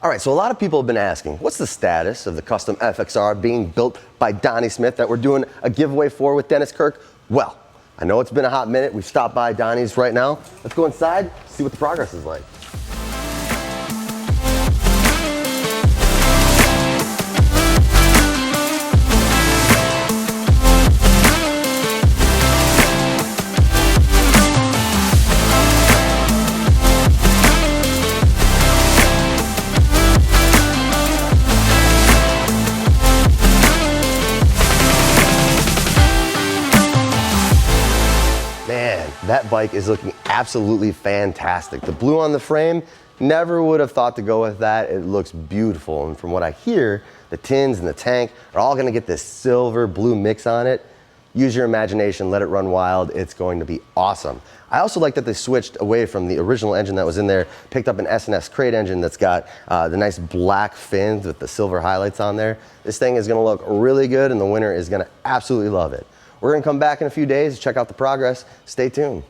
All right, so a lot of people have been asking, what's the status of the custom FXR being built by Donnie Smith that we're doing a giveaway for with Dennis Kirk? Well, I know it's been a hot minute. We've stopped by Donnie's right now. Let's go inside, see what the progress is like. Man, that bike is looking absolutely fantastic. The blue on the frame, never would have thought to go with that. It looks beautiful. And from what I hear, the tins and the tank are all gonna get this silver blue mix on it. Use your imagination, let it run wild. It's going to be awesome. I also like that they switched away from the original engine that was in there, picked up an S&S crate engine that's got the nice black fins with the silver highlights on there. This thing is gonna look really good and the winner is gonna absolutely love it. We're gonna come back in a few days to check out the progress. Stay tuned.